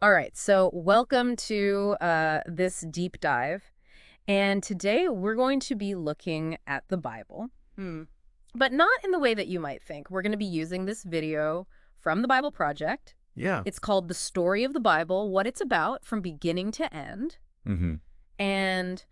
All right, so welcome to this deep dive. And today we're going to be looking at the Bible, but not in the way that you might think. We're going to be using this video from the Bible Project. Yeah. It's called The Story of the Bible, what it's about from beginning to end, hmm and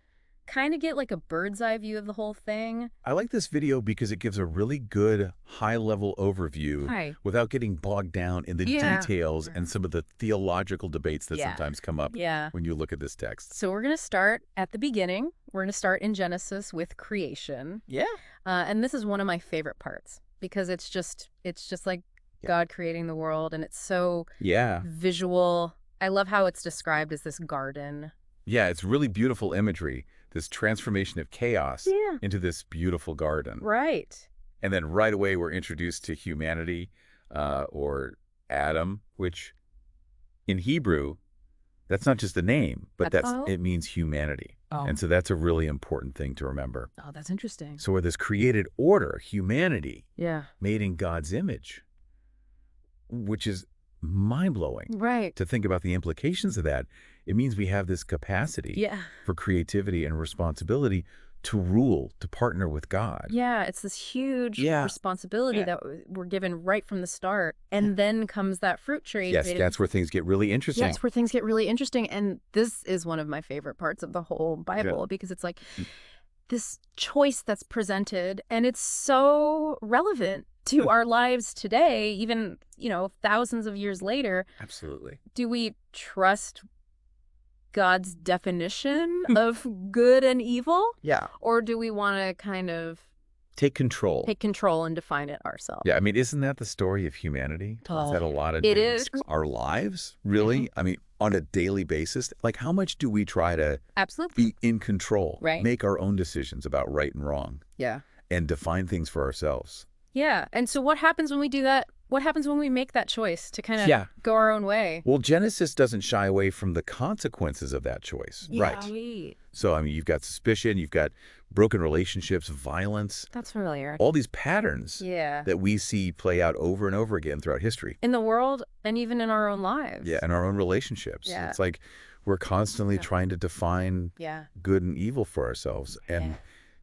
kind of get like a bird's eye view of the whole thing. I like this video because it gives a really good high-level overview Hi. without getting bogged down in the Yeah. details and some of the theological debates that Yeah. sometimes come up Yeah. when you look at this text. So we're going to start at the beginning. We're going to start in Genesis with creation. Yeah. And this is one of my favorite parts because it's just like God creating the world, and it's so Yeah. visual. I love how it's described as this garden. Yeah, it's really beautiful imagery, this transformation of chaos Yeah. into this beautiful garden. Right. And then right away we're introduced to humanity, or Adam, which in Hebrew, that's not just a name, but it means humanity. Oh. And so that's a really important thing to remember. Oh, that's interesting. So we're this created order, humanity, Yeah. made in God's image, which is mind-blowing Right. to think about the implications of that. It means we have this capacity Yeah. for creativity and responsibility to rule, to partner with God. Yeah, it's this huge Yeah. responsibility Yeah. that we're given right from the start. And then comes that fruit tree. Yes, that's where things get really interesting. That's where things get really interesting. And this is one of my favorite parts of the whole Bible because it's like this choice that's presented, and it's so relevant to our lives today, even, thousands of years later. Absolutely. Do we trust God's definition of good and evil? Yeah. Or do we want to kind of Take control. take control and define it ourselves? Yeah, I mean, isn't that the story of humanity? Is that a lot of it is. our lives, really? I mean, on a daily basis, like how much do we try to Absolutely. be in control, Right. make our own decisions about right and wrong, Yeah. and define things for ourselves? Yeah. And so what happens when we do that? What happens when we make that choice to kind of Yeah. go our own way? Well, Genesis doesn't shy away from the consequences of that choice. Right. So, I mean, you've got suspicion, you've got broken relationships, violence, That's familiar. all these patterns Yeah. that we see play out over and over again throughout history. In the world and even in our own lives. Yeah, and our own relationships. Yeah. It's like we're constantly trying to define Yeah. good and evil for ourselves, and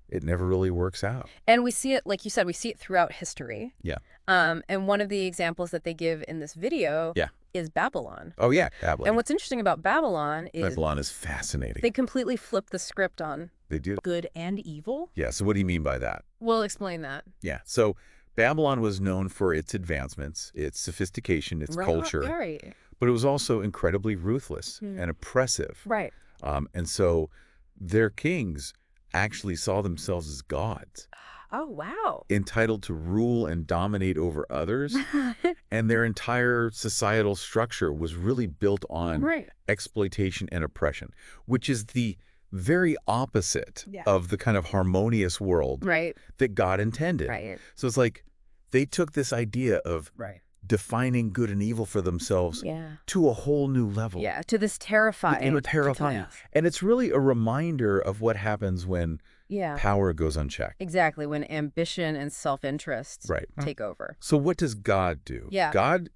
it never really works out. And we see it, like you said, we see it throughout history. Yeah. And one of the examples that they give in this video is Babylon. Oh, yeah, Babylon. And what's interesting about Babylon is Babylon is fascinating. they completely flip the script on They do. good and evil. Yeah, so what do you mean by that? We'll explain that. Yeah, so Babylon was known for its advancements, its sophistication, its culture, Right. but it was also incredibly ruthless and oppressive. Right. And so their kings actually saw themselves as gods, Oh, wow. entitled to rule and dominate over others. And their entire societal structure was really built on Right. exploitation and oppression, which is the very opposite Yeah. of the kind of harmonious world Right. that God intended. Right. So it's like they took this idea of Right. defining good and evil for themselves Yeah. to a whole new level. Yeah. To this terrifying. Terrifying. And it's really a reminder of what happens when Yeah. power goes unchecked. Exactly. When ambition and self-interest Right. take over. So what does God do? Yeah. God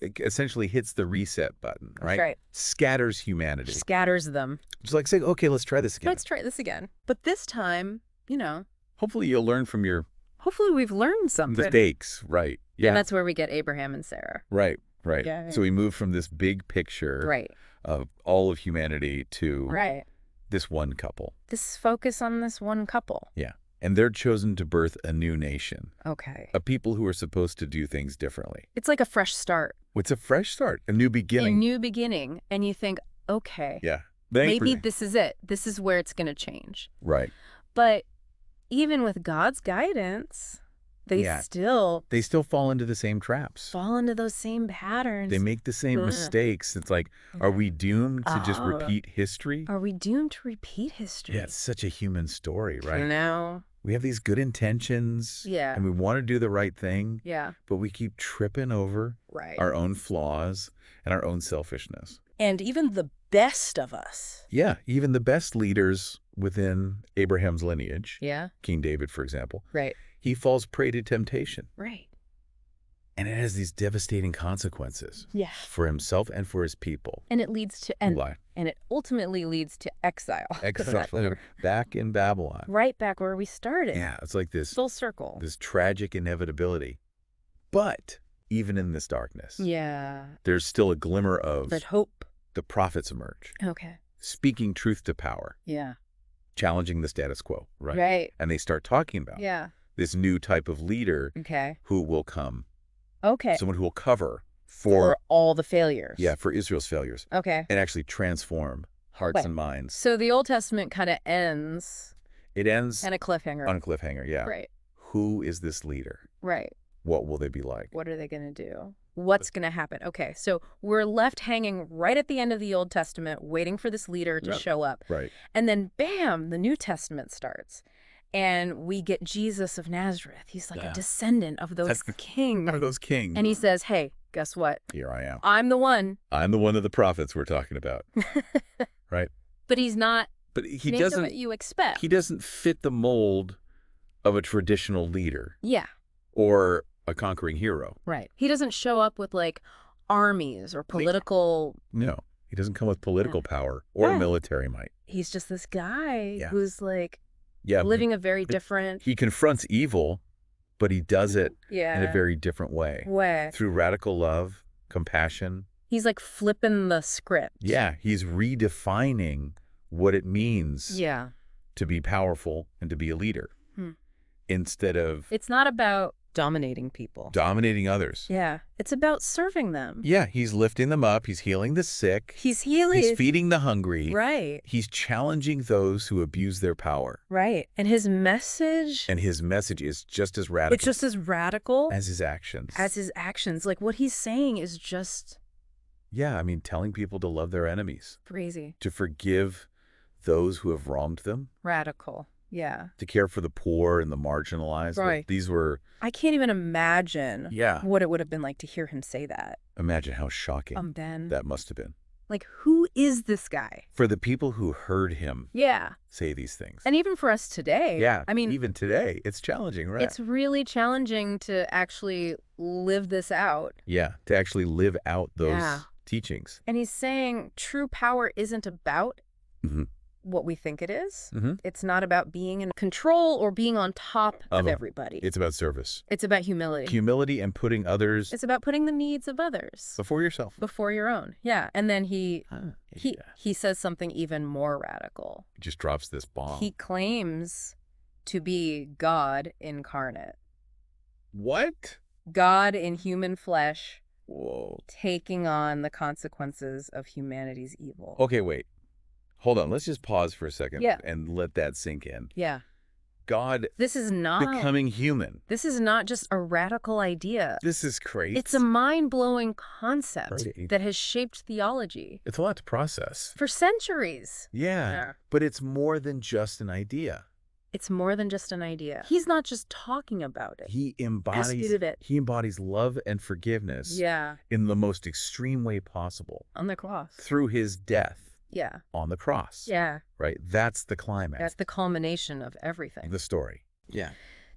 essentially hits the reset button, right? That's right. Scatters humanity. Scatters them. It's like saying, okay, let's try this again. Let's try this again. But this time, Hopefully you'll learn from your hopefully we've learned something. mistakes. Right. Yeah. And that's where we get Abraham and Sarah. Right. Right. Yeah. So we move from this big picture Right. of all of humanity to Right. this one couple. This focus on this one couple. Yeah. And they're chosen to birth a new nation, Okay. a people who are supposed to do things differently. It's like a fresh start. It's a fresh start, a new A beginning. new beginning. And you think, okay, Yeah. maybe this is it. This is where it's going to change. Right. But even with God's guidance, they Yeah. still They still fall into the same traps. fall into those same patterns. They make the same mistakes. It's like, are we doomed to just Oh. repeat history? Are we doomed to repeat history? Yeah, it's such a human story, right? No. We have these good intentions. Yeah. And we want to do the right thing, Yeah. but we keep tripping over Right. our own flaws and our own selfishness. And even the best of us. Yeah, even the best leaders within Abraham's lineage, Yeah. King David, for example, Right. he falls prey to temptation. Right. And it has these devastating consequences. Yeah. For himself and for his people. And it leads to, and it ultimately leads to exile. Exile. Back in Babylon. Right back where we started. Yeah, it's like this. Full circle. This tragic inevitability. But even in this darkness. Yeah. There's still a glimmer of. But hope. The prophets emerge. Okay. Speaking truth to power. Yeah. Challenging the status quo. Right. Right. And they start talking about. Yeah. This new type of leader. Okay. Who will come. Okay. Someone who will cover for all the failures. Yeah, for Israel's failures. Okay. And actually transform hearts and minds. So the Old Testament kind of ends. It ends on a cliffhanger. On a cliffhanger, yeah. Right. Who is this leader? Right. What will they be like? What are they going to do? What's going to happen? Okay, so we're left hanging right at the end of the Old Testament, waiting for this leader to show up. Right. And then, bam, the New Testament starts. And we get Jesus of Nazareth. He's like a descendant of those kings. Of those kings. And he says, hey, guess what? Here I am. I'm the one. I'm the one of the prophets we're talking about. Right? But he's not he doesn't what you expect. He doesn't fit the mold of a traditional leader. Yeah. Or a conquering hero. Right. He doesn't show up with like armies or political. No. He doesn't come with political power or military might. He's just this guy who's like Yeah, living a very different. He confronts evil, but he does it in a very different way. Through radical love, compassion. He's like flipping the script. Yeah, he's redefining what it means to be powerful and to be a leader. Instead of... It's not about dominating people. Dominating others. Yeah. It's about serving them. Yeah, he's lifting them up. He's healing the sick. He's healing. He's feeding the hungry. Right. He's challenging those who abuse their power. Right. And his message... And his message is just as radical. It's just as radical... As his actions. As his actions. Like, what he's saying is just... Yeah, I mean, telling people to love their enemies. Crazy. To forgive those who have wronged them. Radical. Yeah. To care for the poor and the marginalized. Right. Like, these were... I can't even imagine what it would have been like to hear him say that. Imagine how shocking Ben. that must have been. Like, who is this guy? For the people who heard him say these things. And even for us today. Yeah. I mean, even today, it's challenging, right? It's really challenging to actually live this out. Yeah. To actually live out those teachings. And he's saying true power isn't about what we think it is. It's not about being in control or being on top of everybody. It's about service. It's about humility. Humility and putting others... It's about putting the needs of others. Before yourself. Before your own. Yeah. And then he says something even more radical. He just drops this bomb. He claims to be God incarnate. What? God in human flesh. Whoa. Taking on the consequences of humanity's evil. Okay, wait. Hold on. Let's just pause for a second and let that sink in. Yeah. God this is not becoming human. This is not just a radical idea. This is crazy. It's a mind-blowing concept that has shaped theology. It's a lot to process. For centuries. Yeah. But it's more than just an idea. It's more than just an idea. He's not just talking about it. He embodies love and forgiveness in the most extreme way possible. On the cross. Through his death. Yeah. On the cross. Yeah. Right? That's the climax. That's the culmination of everything. The story. Yeah.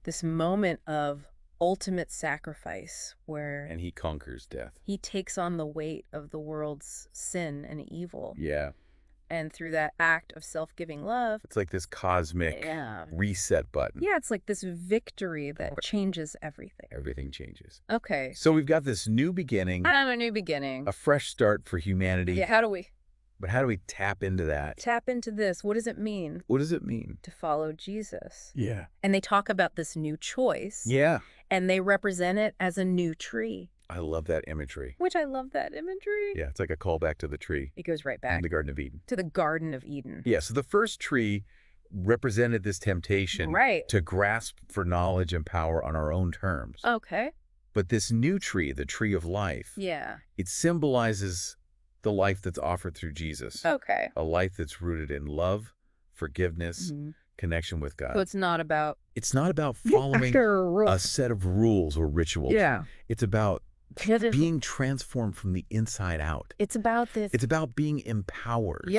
This moment of ultimate sacrifice where... And he conquers death. He takes on the weight of the world's sin and evil. Yeah. And through that act of self-giving love... It's like this cosmic reset button. Yeah, it's like this victory that changes everything. Everything changes. Okay. So we've got this new beginning. A new beginning. A fresh start for humanity. Yeah, how do we... But how do we tap into that? Tap into this. What does it mean? What does it mean? To follow Jesus. Yeah. And they talk about this new choice. Yeah. And they represent it as a new tree. I love that imagery. Which I love that imagery. Yeah, it's like a callback to the tree. It goes right back. In the Garden of Eden. To the Garden of Eden. Yeah, so the first tree represented this temptation to grasp for knowledge and power on our own terms. Okay. But this new tree, the tree of life, it symbolizes the life that's offered through Jesus. Okay. A life that's rooted in love, forgiveness, connection with God. So it's not about... It's not about following a set of rules or rituals. Yeah. It's about being transformed from the inside out. It's about this... It's about being empowered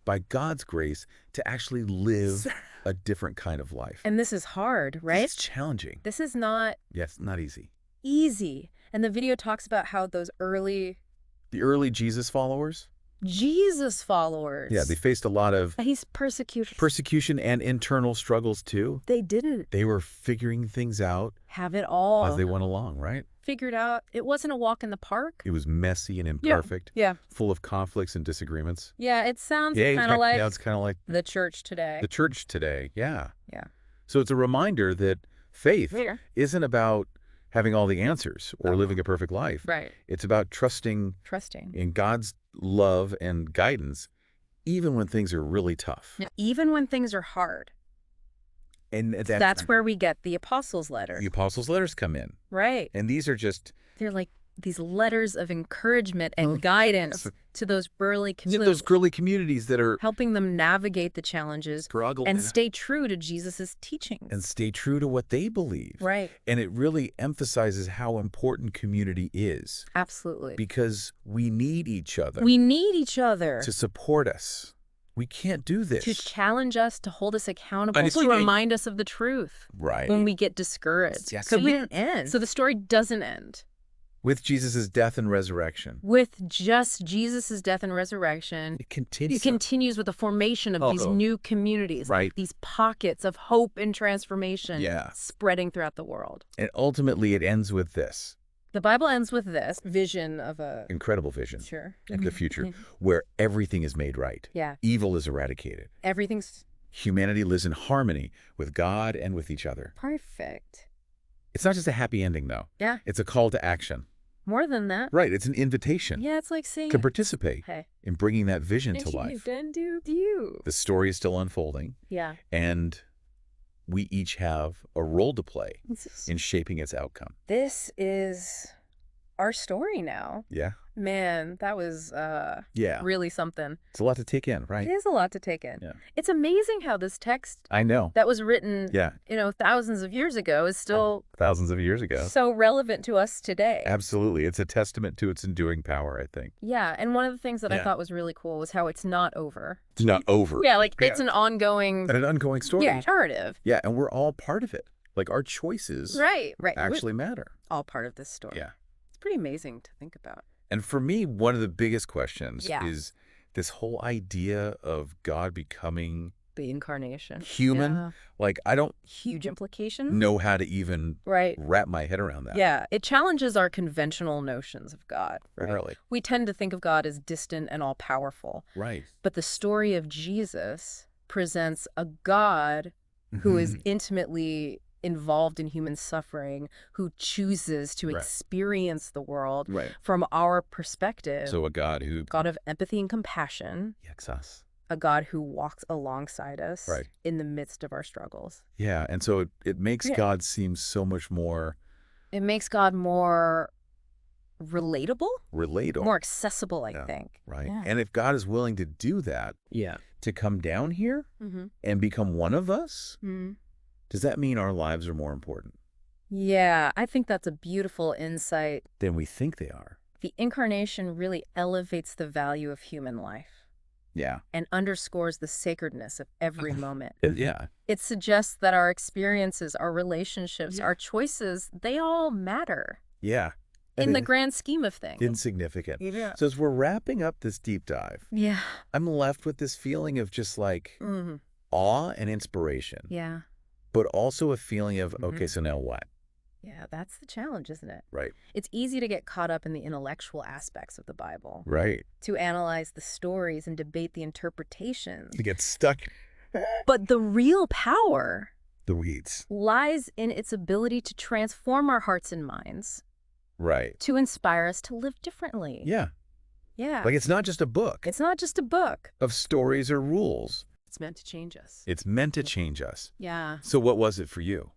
by God's grace to actually live a different kind of life. And this is hard, right? It's challenging. This is not... Yes, not easy. Easy. And the video talks about how those early The early Jesus followers? Jesus followers. Yeah, they faced a lot of He's persecution. persecution and internal struggles too. They didn't They were figuring things out have it all as they went along, right? figured out. It wasn't a walk in the park. It was messy and imperfect, Yeah. full of conflicts and disagreements. Yeah, it sounds Yeah, kind of like yeah, it's kind of like the church today. the church today. Yeah. Yeah. So it's a reminder that faith Yeah. isn't about having all the answers or living a perfect life. Right. It's about trusting in God's love and guidance, even when things are really tough. Yeah. Even when things are hard. And That's where we get the apostles' letter. the apostles' letters come in. Right. And these are just They're like these letters of encouragement and guidance to those early communities, those early communities that are helping them navigate the challenges struggle and stay true to Jesus's teachings. and stay true to what they believe. Right. And it really emphasizes how important community is, Absolutely. because we need each other We need each other to support us. We can't do this. to challenge us, to hold us accountable, And it's to like- remind us of the truth Right. when we get discouraged. Yes. So, so the story doesn't end With Jesus' death and resurrection. with just Jesus' death and resurrection. It continues. It continues with the formation of these new communities, Right. these pockets of hope and transformation Yeah. spreading throughout the world. And ultimately it ends with this The Bible ends with this vision of a... incredible vision Sure. of the future where everything is made right. Yeah. Evil is eradicated. Everything's Humanity lives in harmony with God and with each other. perfect. It's not just a happy ending, though. Yeah. It's a call to action. More than that. Right. It's an invitation Yeah, it's like saying... to participate Hey. in bringing that vision to life. Do you. The story is still unfolding, Yeah. and we each have a role to play in shaping its outcome. This is our story now. Yeah. Man, that was Yeah. really something. It's a lot to take in, right? It is a lot to take in. Yeah. It's amazing how this text I know. that was written, Yeah. thousands of years ago is still Thousands of years ago. so relevant to us today. Absolutely. It's a testament to its enduring power, I think. Yeah, and one of the things that I Yeah. thought was really cool was how it's not over. It's not over. Yeah, like it's an ongoing And an ongoing story. narrative. Yeah, and we're all part of it. Like our choices Right. actually matter. We're all part of this story. Yeah. It's pretty amazing to think about. And for me, one of the biggest questions Yeah. is this whole idea of God becoming The incarnation. human. Yeah. Like, I don't Huge implications. know how to even Right. wrap my head around that. Yeah, it challenges our conventional notions of God. Right? Really. We tend to think of God as distant and all-powerful. Right. But the story of Jesus presents a God who is intimately involved in human suffering, who chooses to Right. experience the world Right. from our perspective. So a God who God of empathy and compassion, yaks us. a God who walks alongside us Right. in the midst of our struggles. Yeah. And so it makes Yeah. God seem so much more It makes God more relatable, relatable. more accessible, I Yeah. think. Right. Yeah. And if God is willing to do that, to come down here Mm-hmm. and become one of us, Mm-hmm. does that mean our lives are more important Yeah, I think that's a beautiful insight. than we think they are? The incarnation really elevates the value of human life Yeah. and underscores the sacredness of every moment. Yeah. It suggests that our experiences, our relationships, our choices, they all matter Yeah. in And the grand scheme of things. insignificant. Yeah. So as we're wrapping up this deep dive, Yeah. I'm left with this feeling of just like Mm-hmm. awe and inspiration, Yeah. but also a feeling of, Mhm. okay, so now what? Yeah, that's the challenge, isn't it? Right. It's easy to get caught up in the intellectual aspects of the Bible, Right. to analyze the stories and debate the interpretations. To get stuck But the real power the weeds. lies in its ability to transform our hearts and minds, Right. to inspire us to live differently. Yeah. Yeah. Like it's not just a book It's not just a book. of stories or rules. It's meant to change us. It's meant to change us. Yeah. So what was it for you?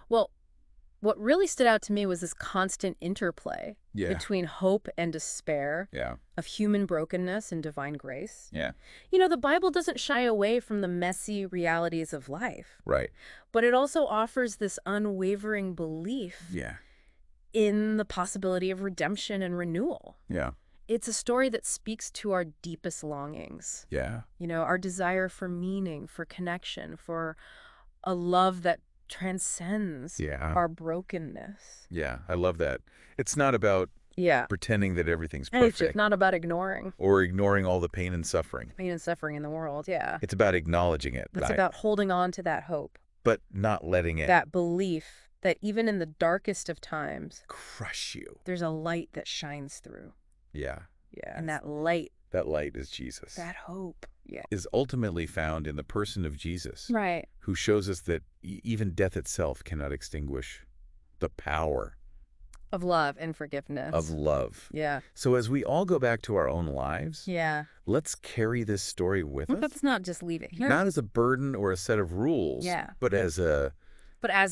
Well, what really stood out to me was this constant interplay Yeah. between hope and despair, Yeah. of human brokenness and divine grace. Yeah. The Bible doesn't shy away from the messy realities of life, Right. but it also offers this unwavering belief Yeah. in the possibility of redemption and renewal. Yeah. It's a story that speaks to our deepest longings, Yeah. our desire for meaning, for connection, for a love that transcends Yeah. our brokenness. Yeah, I love that. It's not about Yeah. pretending that everything's It's just perfect not about ignoring or ignoring all the pain and suffering. pain and suffering in the world. Yeah. It's about acknowledging it, It's about holding on to that hope, but not letting it that belief that even in the darkest of times, crush you. there's a light that shines through. Yeah. Yeah. And that light, That light is Jesus. that hope. Yeah. Is ultimately found in the person of Jesus. Right. Who shows us that even death itself cannot extinguish the power Of love and forgiveness. of love. Yeah. So as we all go back to our own lives, Yeah. let's carry this story with us. Let's not just leave it here. Not as a burden or a set of rules, Yeah. but as a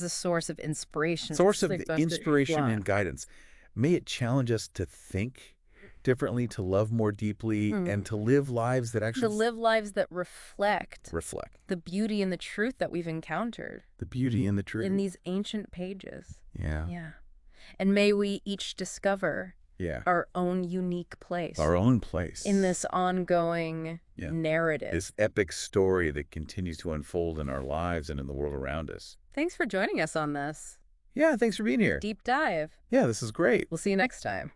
source of inspiration. source of inspiration and guidance. May it challenge us to think differently, to love more deeply, and to live lives that actually... To live lives that reflect reflect the beauty and the truth that we've encountered. the beauty and the truth. In these ancient pages. Yeah. Yeah. And may we each discover Yeah. our own unique place. Our own place. In this ongoing narrative. This epic story that continues to unfold in our lives and in the world around us. Thanks for joining us on this Yeah, thanks for being here. deep dive. Yeah, this is great. We'll see you next time.